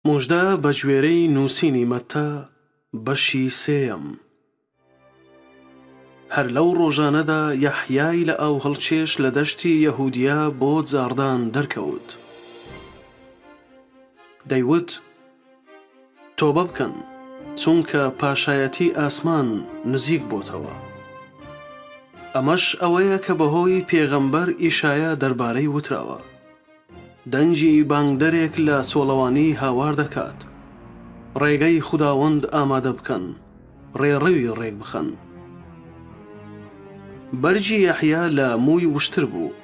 موژدە بە گوێرەی نووسینی مەتتا بەشی سێیەم. هەر لەو ڕۆژانەدا یەحیای لە ئاو هەڵچێش لە دەشتی یەهودیا بۆ جاردان دەرکەوت. دەیوت: تۆبە بکەن، چونکە پاشایەتی ئاسمان نزیک بۆتەوە. ئەمەش ئەوەیە کە بەهۆی پێغەمبەر ئیشایا دەربارەی وتراوە: دەنجی بانگدەرێک لە سۆڵەوانی هاوار دەکات، ڕێگەی خوداوەند ئامادە بکەن، ڕێڕەوی ڕێک بخەن. بەرجی یەحیا لە مووی وشتر بوو،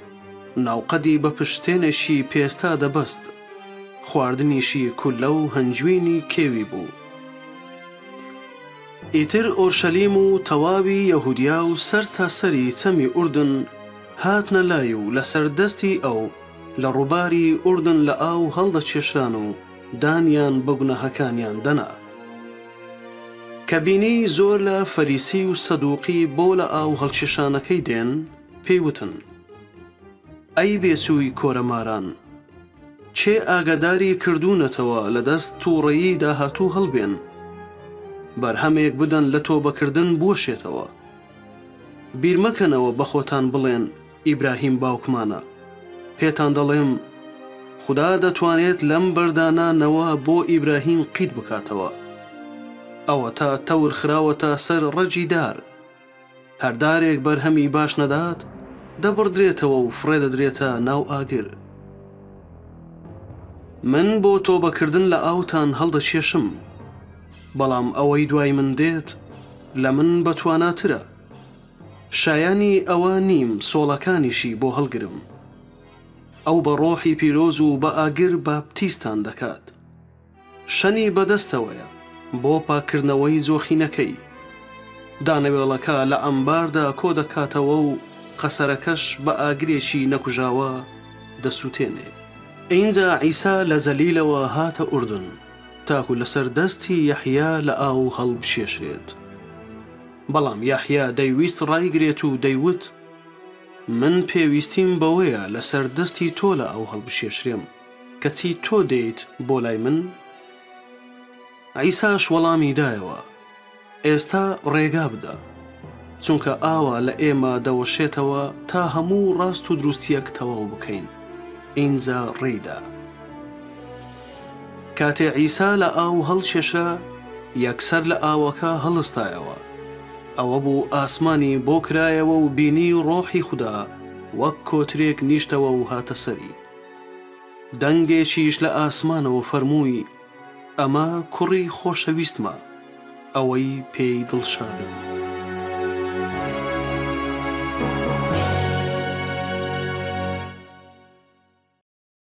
ناوقەدی بە پشتێنێکی پێستا دەبەست، خواردنیشی کولە و هەنجوینی کێوی بوو. ئیتر ئۆرشەلیم و تەواوی یەهودیا و سەر تا سەری چەمی ئوردن هاتنە لای و لەسەر دەستی ئەو لە ڕووباری ئوردن لە ئاو هەڵدەچێشران و دانیان بە گوناهەکانیان دەنا. کە بینی زۆر لە فەریسی و سەدوقی بۆ لە ئاو هەڵکێشانەکەی دێن، پێیوتن: ئەی بێسووی کۆرەماران، چێ ئاگاداری کردوونەتەوە لە دەست تووڕەیی داهاتوو هەڵبێن، بەرهەمێک بدەن لە تۆبەکردن بوەشێتەوە. بیر مەکەنەوە بە خۆتان بڵێن ئیبراهیم باوکمانە. پێتان دەڵێم خوددا دەتوانێت لەم بەردانانەوە بۆ ئیبراهیم قید بکاتەوە. ئەوە تا تەور خراوەتە سەر ڕەجی دار، هەردارێک بەرهەمی باش نەدات دەبڕدرێتەوە و فڕێدەدرێتە ناو ئاگر. من بۆ تۆبەکردن لە ئاوتان هەڵدەچێشم، بەڵام ئەوەی دوای من دێت لە من بەتواناترە. شایانی ئەوە نیم سۆڵەکانیشی بۆ هەڵگرم. ئەو بە ڕۆحی پیرۆز و بە ئاگر بابتیستان دەکات. شەنی بەدەستەوەیە بۆ پاکردنەوەی زۆخینەکەی. دانەوێڵەکە لە ئەمباردا کۆ دەکاتەوە و قەسەرەکەش بە ئاگرێکی نەکوژاوە دەسووتێنێ. ئینجا عیسا لە زەلیلەوە هاتە ئوردن تاکو لەسەر دەستی یەحیا لە ئاو هەڵبشێشرێت. بەڵام یەحیا دەیویست ڕایگرێت و دەیوت: من پێویستیم بەوەیە لەسەر دەستی تۆ لە ئاو هەڵبشێشرێم، کەچی تۆ دێیت بۆ لای من؟ عیساش وەڵامی دایەوە: ئێستا ڕێگا بدە، چونکە ئاوا لە ئێمە دەوەشێتەوە تا هەموو ڕاست و دروستیەک تەواو بکەین. ئینجا ڕێیدا. کاتێ عیسا لە ئاو هەڵچێشرا، یەکسەر لە ئاوەکە هەڵستایەوە. ئەوە بوو ئاسمانی بۆ کرایەوە و بینی ڕۆحی خوددا وەک کۆترێک نیشتەوە و هاتە سەری. دەنگێکیش لە ئاسمانەوە فەرمووی: ئەمە کوڕی خۆشەویستمە، ئەوەی پێی دڵشادم.